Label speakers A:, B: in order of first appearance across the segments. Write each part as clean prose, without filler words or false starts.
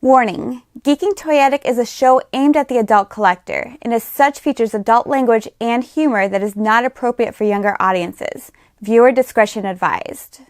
A: Warning: Geeking Toyetic is a show aimed at the adult collector, and as such features adult language and humor that is not appropriate for younger audiences. Viewer discretion advised.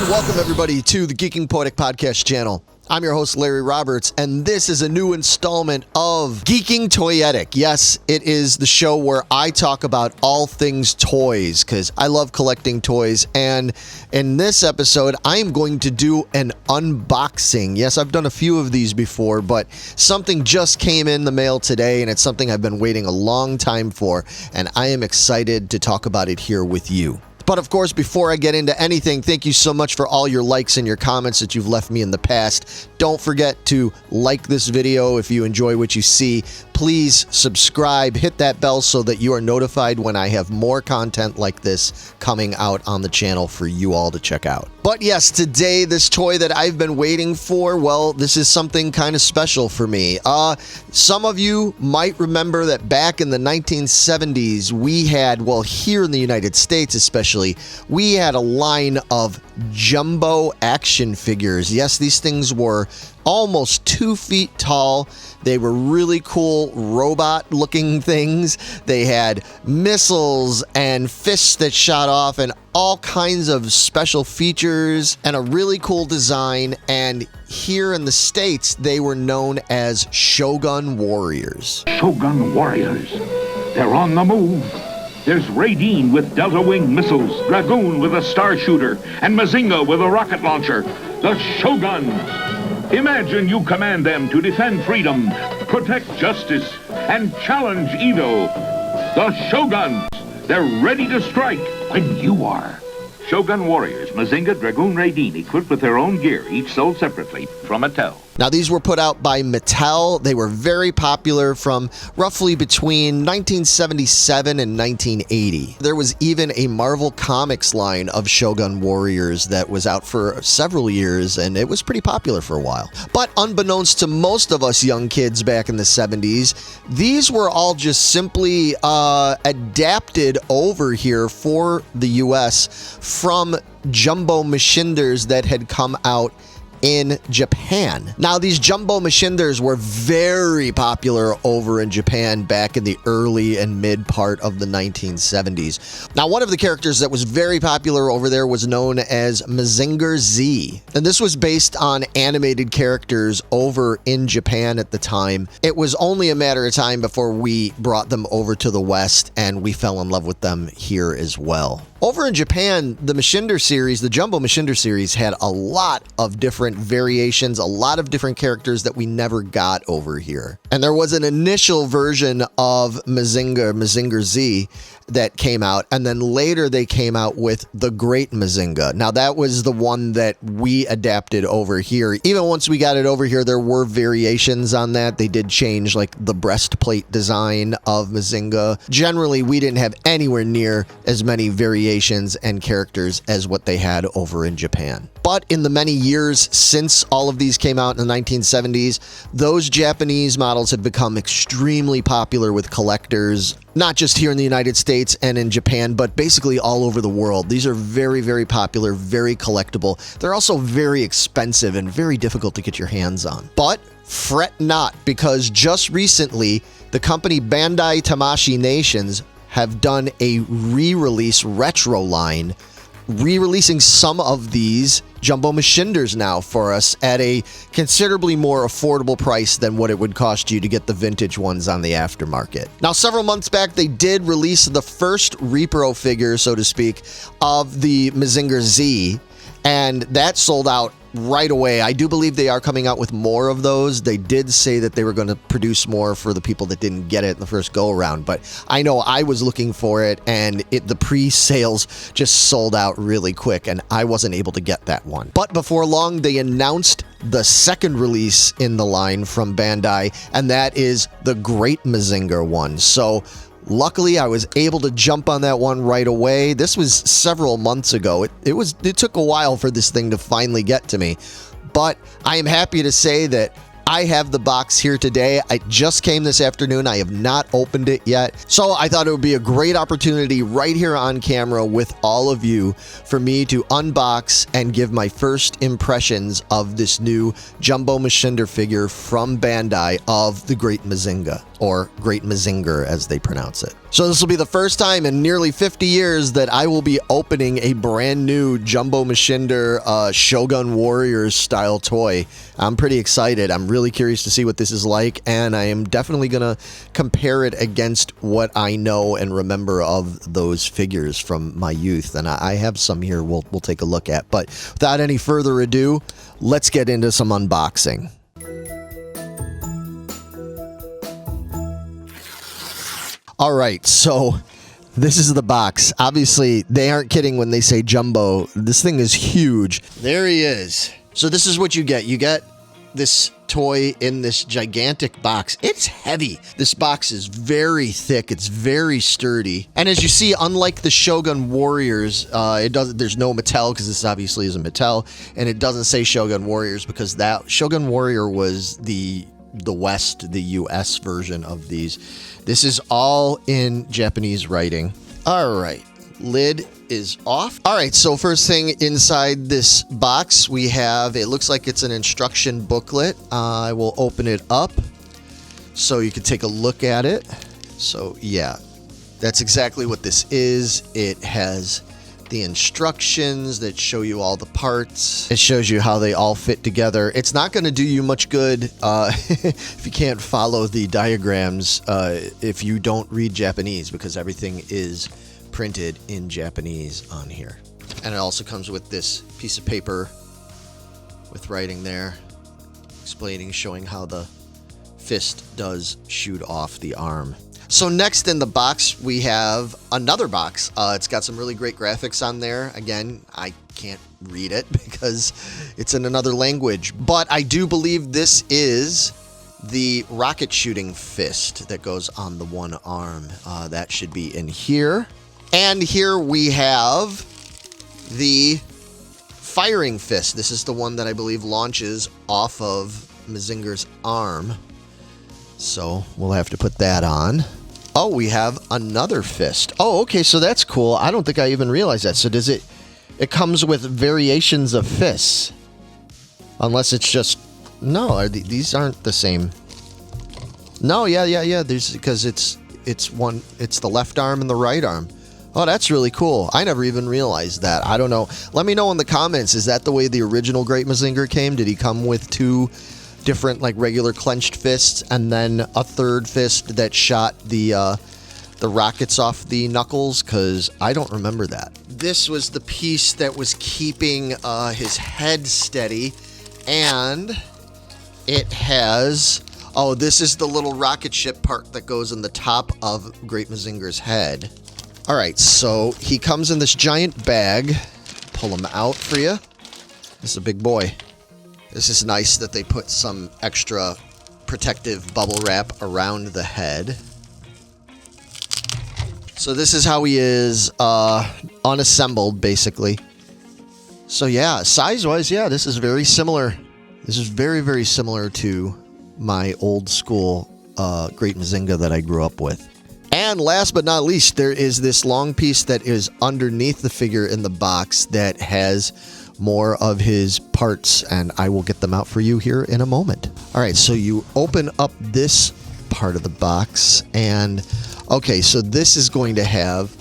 B: Welcome, everybody, to the Geeking Poetic podcast channel. I'm your host, Larry Roberts, and this is a new installment of Geeking Toyetic. Yes, it is the show where I talk about all things toys, because I love collecting toys, and in this episode, I am going to do an unboxing. Yes, I've done a few of these before, but something just came in the mail today, and it's something I've been waiting a long time for, and I am excited to talk about it here with you. But of course, before I get into anything, thank you so much for all your likes and your comments that you've left me in the past. Don't forget to like this video if you enjoy what you see. Please subscribe, hit that bell so that you are notified when I have more content like this coming out on the channel for you all to check out. But yes, today, this toy that I've been waiting for, well, this is something kind of special for me. Some of you might remember that back in the 1970s, we had, well, here in the United States especially, we had a line of Jumbo action figures. Yes, these things were almost 2 feet tall. They were really cool robot-looking things. They had missiles and fists that shot off and all kinds of special features and a really cool design. And here in the States, they were known as Shogun Warriors.
C: Shogun Warriors. They're on the move. There's Raideen with delta-wing missiles, Dragoon with a star shooter, and Mazinger with a rocket launcher. The Shoguns. Imagine you command them to defend freedom, protect justice, and challenge evil. The Shoguns. They're ready to strike when you are. Shogun Warriors, Mazinger, Dragoon, Raideen, equipped with their own gear, each sold separately from Mattel.
B: Now, these were put out by Mattel. They were very popular from roughly between 1977 and 1980. There was even a Marvel Comics line of Shogun Warriors that was out for several years, and it was pretty popular for a while. But unbeknownst to most of us young kids back in the 70s, these were all just simply adapted over here for the US from Jumbo Machinders that had come out in Japan. Now, these Jumbo Machinders were very popular over in Japan back in the early and mid part of the 1970s. Now, one of the characters that was very popular over there was known as Mazinger Z, and this was based on animated characters over in Japan at the time. It was only a matter of time before we brought them over to the West, and we fell in love with them here as well. Over in Japan, the Machinder series, the Jumbo Machinder series, had a lot of different variations, a lot of different characters that we never got over here. And there was an initial version of Mazinger Z, that came out, and then later they came out with the Great Mazinger. Now, that was the one that we adapted over here. Even once we got it over here, there were variations on that. They did change, like, the breastplate design of Mazinger. Generally, we didn't have anywhere near as many variations and characters as what they had over in Japan. But in the many years since all of these came out in the 1970s, those Japanese models have become extremely popular with collectors, not just here in the United States and in Japan, but basically all over the world. These are very, very popular, very collectible. They're also very expensive and very difficult to get your hands on. But fret not, because just recently, the company Bandai Tamashii Nations have done a re-release retro line, re-releasing some of these Jumbo Machinders now for us at a considerably more affordable price than what it would cost you to get the vintage ones on the aftermarket. Now, several months back, they did release the first repro figure, so to speak, of the Mazinger Z, and that sold out right away. I do believe they are coming out with more of those. They did say that they were going to produce more for the people that didn't get it in the first go around, but I know I was looking for it, and the pre-sales just sold out really quick, and I wasn't able to get that one. But before long, they announced the second release in the line from Bandai, and that is the Great Mazinger one. So luckily, I was able to jump on that one right away. This was several months ago. It took a while for this thing to finally get to me, but I am happy to say that I have the box here today. I just came this afternoon. I have not opened it yet. So I thought it would be a great opportunity right here on camera with all of you for me to unbox and give my first impressions of this new Jumbo Machinder figure from Bandai of the Great Mazinger, or Great Mazinger as they pronounce it. So this will be the first time in nearly 50 years that I will be opening a brand new Jumbo Machinder Shogun Warriors style toy. I'm pretty excited. I'm really curious to see what this is like, and I am definitely going to compare it against what I know and remember of those figures from my youth. And I have some here we'll take a look at. But without any further ado, let's get into some unboxing. All right, so this is the box. Obviously, they aren't kidding when they say jumbo. This thing is huge. There he is. So this is what you get. You get this toy in this gigantic box. It's heavy. This box is very thick. It's very sturdy. And as you see, unlike the Shogun Warriors, there's no Mattel, because this obviously isn't Mattel, and it doesn't say Shogun Warriors because that Shogun Warrior was the West, the US version of these. This is all in Japanese writing. All right, lid is off. All right, so first thing inside this box, we have, it looks like it's an instruction booklet. I will open it up so you can take a look at it. So yeah, that's exactly what this is. It has the instructions that show you all the parts. It shows you how they all fit together. It's not going to do you much good if you can't follow the diagrams if you don't read Japanese, because everything is printed in Japanese on here. And it also comes with this piece of paper with writing there explaining, showing how the fist does shoot off the arm. So next in the box, we have another box. It's got some really great graphics on there. Again, I can't read it because it's in another language, but I do believe this is the rocket shooting fist that goes on the one arm. That should be in here. And here we have the firing fist. This is the one that I believe launches off of Mazinger's arm. So we'll have to put that on. Oh, we have another fist. Oh, okay, so that's cool. I don't think I even realized that. So does it comes with variations of fists. Unless it's just, no, these aren't the same. No, yeah. There's, because it's the left arm and the right arm. Oh, that's really cool. I never even realized that. I don't know. Let me know in the comments. Is that the way the original Great Mazinger came? Did he come with two different, like, regular clenched fists and then a third fist that shot the rockets off the knuckles? Because I don't remember that. This was the piece that was keeping his head steady, and it has, oh, this is the little rocket ship part that goes in the top of Great Mazinger's head. All right, so he comes in this giant bag. Pull him out for you. This is a big boy. This is nice that they put some extra protective bubble wrap around the head. So this is how he is unassembled, basically. So yeah, size-wise, yeah, this is very similar. This is very, very similar to my old school Great Mazinger that I grew up with. And last but not least, there is this long piece that is underneath the figure in the box that has more of his parts, and I will get them out for you here in a moment. All right, so you open up this part of the box, and okay, so this is going to have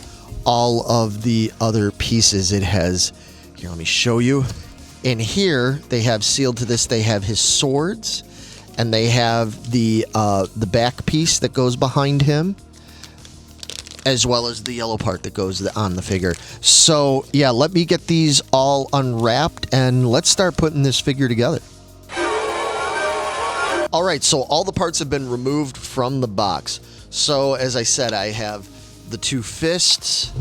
B: all of the other pieces. It has, here, let me show you. In here, they have sealed to this, they have his swords, and they have the back piece that goes behind him. as well as the yellow part that goes on the figure. So yeah, let me get these all unwrapped and let's start putting this figure together. All right, so all the parts have been removed from the box. So as I said, I have the two fists,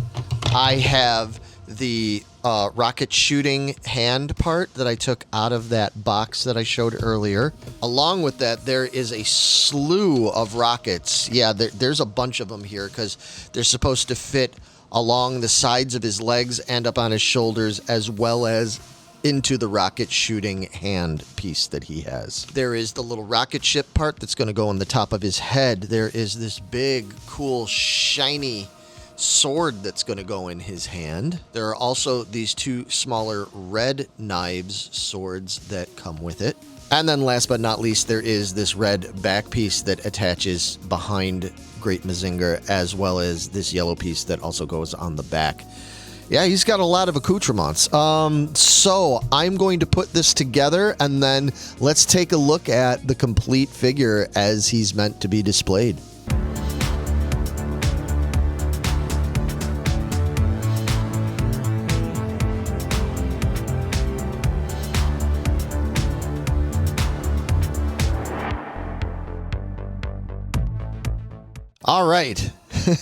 B: I have the rocket shooting hand part that I took out of that box that I showed earlier. Along with that, there is a slew of rockets. Yeah, there's a bunch of them here because they're supposed to fit along the sides of his legs and up on his shoulders, as well as into the rocket shooting hand piece that he has. There is the little rocket ship part that's going to go on the top of his head. There is this big, cool, shiny sword that's going to go in his hand. There are also these two smaller red knives swords that come with it. And then last but not least, there is this red back piece that attaches behind Great Mazinger, as well as this yellow piece that also goes on the back. Yeah, he's got a lot of accoutrements. So I'm going to put this together and then let's take a look at the complete figure as he's meant to be displayed. All right.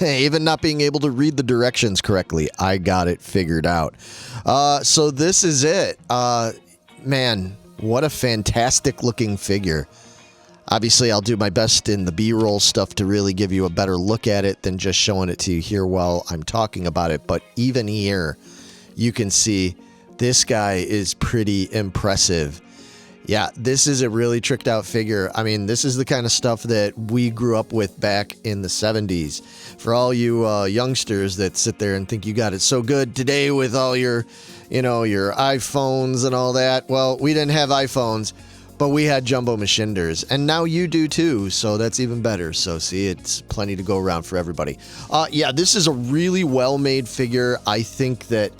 B: Even not being able to read the directions correctly, I got it figured out. So this is it. Man, what a fantastic looking figure. Obviously, I'll do my best in the B-roll stuff to really give you a better look at it than just showing it to you here while I'm talking about it. But even here, you can see this guy is pretty impressive. Yeah, this is a really tricked out figure. I mean, this is the kind of stuff that we grew up with back in the 70s. For all you youngsters that sit there and think you got it so good today with all your, your iPhones and all that. Well, we didn't have iPhones, but we had Jumbo Machinders, and now you do too, so that's even better. So see, it's plenty to go around for everybody. Yeah, this is a really well-made figure. I think that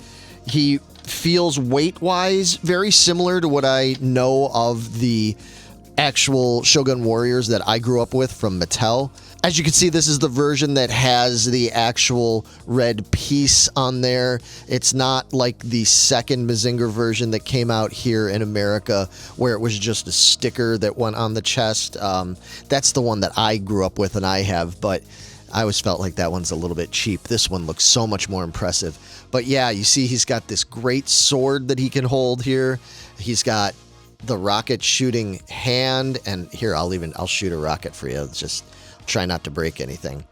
B: he feels weight-wise very similar to what I know of the actual Shogun Warriors that I grew up with from Mattel. As you can see, this is the version that has the actual red piece on there. It's not like the second Mazinger version that came out here in America where it was just a sticker that went on the chest. That's the one that I grew up with and I have, but I always felt like that one's a little bit cheap. This one looks so much more impressive. But yeah, you see he's got this great sword that he can hold here. He's got the rocket shooting hand, and here I'll shoot a rocket for you. Just try not to break anything.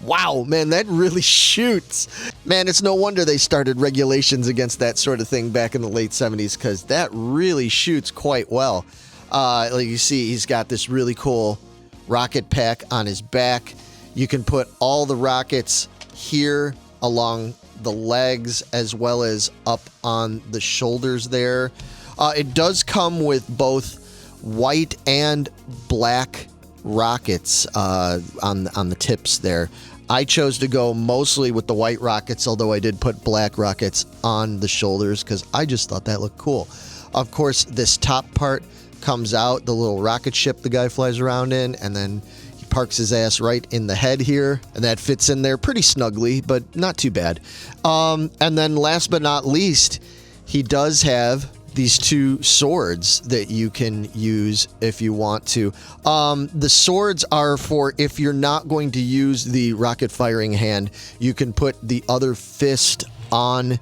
B: Wow, man, that really shoots. Man, it's no wonder they started regulations against that sort of thing back in the late 70s, because that really shoots quite well. Like you see, he's got this really cool rocket pack on his back. You can put all the rockets here along the legs as well as up on the shoulders there. It does come with both white and black rockets on the tips there. I chose to go mostly with the white rockets, although I did put black rockets on the shoulders because I just thought that looked cool. Of course, this top part comes out, the little rocket ship the guy flies around in, and then he parks his ass right in the head here, and that fits in there pretty snugly, but not too bad. And then last but not least, he does have these two swords that you can use if you want to. The swords are for if you're not going to use the rocket firing hand, you can put the other fist on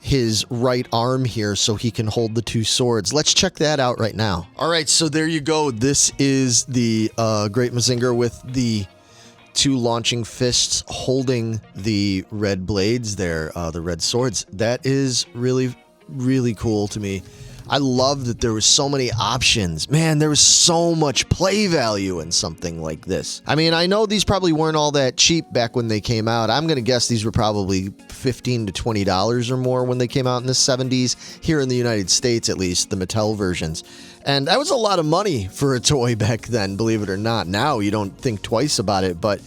B: his right arm here so he can hold the two swords. Let's check that out right now. All right, so there you go. This is the Great Mazinger with the two launching fists holding the red blades there, the red swords. That is really, really cool to me. I love that there was so many options. Man, there was so much play value in something like this. I mean, I know these probably weren't all that cheap back when they came out. I'm going to guess these were probably $15 to $20 or more when they came out in the 70s, here in the United States at least, the Mattel versions. And that was a lot of money for a toy back then, believe it or not. Now you don't think twice about it, but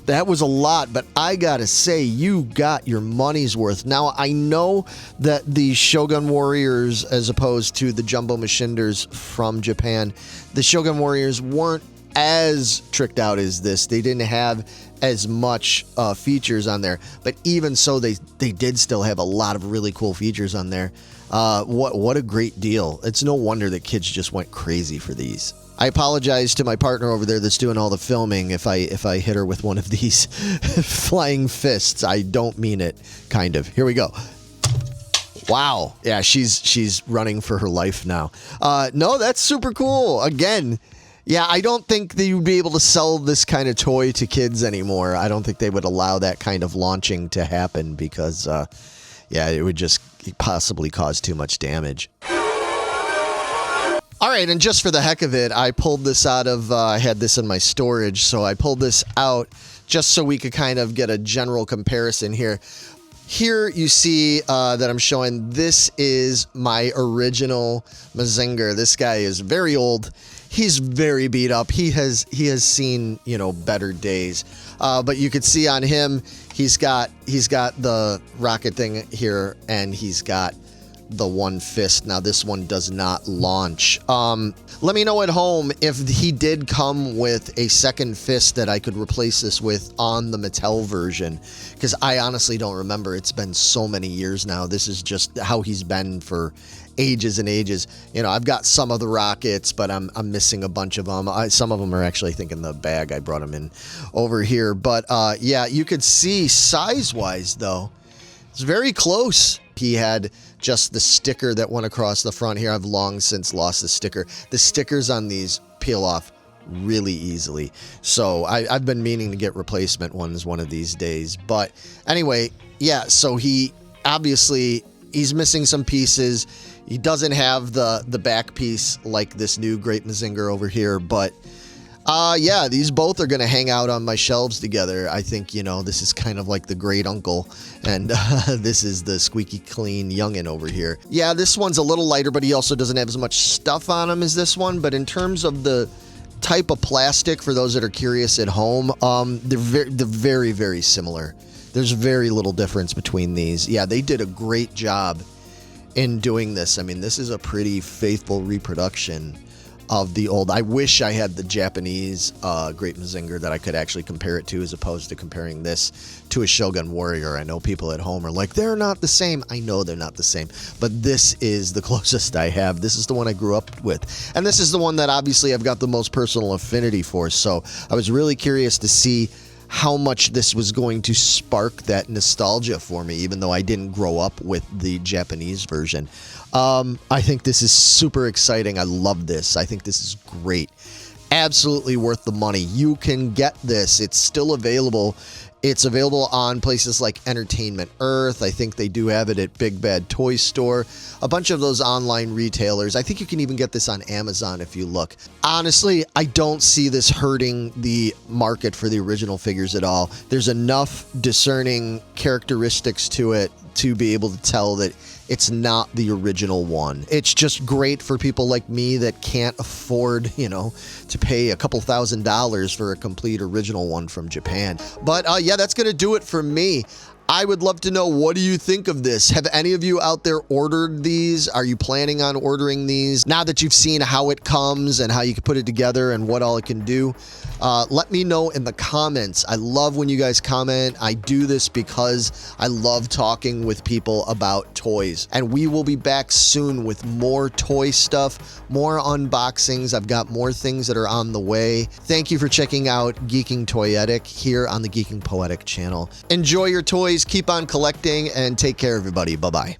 B: that was a lot, but I gotta say, you got your money's worth. Now, I know that the Shogun Warriors, as opposed to the Jumbo Machinders from Japan, the Shogun Warriors weren't as tricked out as this. They didn't have as much features on there, but even so, they did still have a lot of really cool features on there. What a great deal. It's no wonder that kids just went crazy for these. I apologize to my partner over there that's doing all the filming if I hit her with one of these flying fists. I don't mean it, kind of. Here we go. Wow. Yeah, she's running for her life now. No, that's super cool. Again, yeah, I don't think that you'd be able to sell this kind of toy to kids anymore. I don't think they would allow that kind of launching to happen because, yeah, it would just possibly cause too much damage. All right, and just for the heck of it, I pulled this out of, I had this in my storage, so I pulled this out just so we could kind of get a general comparison here. Here you see that I'm showing, this is my original Mazinger. This guy is very old. He's very beat up. He has seen, you know, better days. But you could see on him, he's got the rocket thing here, and he's got the one fist. Now this one does not launch. Let me know at home if he did come with a second fist that I could replace this with on the Mattel version, because I honestly don't remember. It's been so many years now. This is just how he's been for ages and ages. You know, I've got some of the rockets, but I'm missing a bunch of them. Some of them are actually, I think, in the bag. I brought them in over here. But yeah, you could see size-wise, though, it's very close. He had just the sticker that went across the front here. I've long since lost the sticker. The stickers on these peel off really easily. So I've been meaning to get replacement ones one of these days. But anyway, yeah, so he obviously, he's missing some pieces. He doesn't have the back piece like this new Great Mazinger over here, but yeah, these both are going to hang out on my shelves together. I think, you know, this is kind of like the great uncle, and this is the squeaky clean youngin' over here. Yeah, this one's a little lighter, but he also doesn't have as much stuff on him as this one. But in terms of the type of plastic, for those that are curious at home, they're very, very similar. There's very little difference between these. Yeah, they did a great job in doing this. I mean, this is a pretty faithful reproduction of the old. I wish I had the Japanese Great Mazinger that I could actually compare it to, as opposed to comparing this to a Shogun Warrior. I know people at home are like, they're not the same. I know they're not the same, but this is the closest I have. This is the one I grew up with, and this is the one that obviously I've got the most personal affinity for. So I was really curious to see how much this was going to spark that nostalgia for me, even though I didn't grow up with the Japanese version. I think this is super exciting. I love this. I think this is great. Absolutely worth the money. You can get this. It's still available. It's available on places like Entertainment Earth. I think they do have it at Big Bad Toy Store. A bunch of those online retailers. I think you can even get this on Amazon if you look. Honestly, I don't see this hurting the market for the original figures at all. There's enough discerning characteristics to it to be able to tell that it's not the original one. It's just great for people like me that can't afford, you know, to pay a couple $1,000s for a complete original one from Japan. But yeah, that's gonna do it for me. I would love to know, what do you think of this? Have any of you out there ordered these? Are you planning on ordering these? Now that you've seen how it comes and how you can put it together and what all it can do, let me know in the comments. I love when you guys comment. I do this because I love talking with people about toys. And we will be back soon with more toy stuff, more unboxings. I've got more things that are on the way. Thank you for checking out Geeking Toyetic here on the Geeking Poetic channel. Enjoy your toys. Keep on collecting, and take care, everybody. Bye-bye.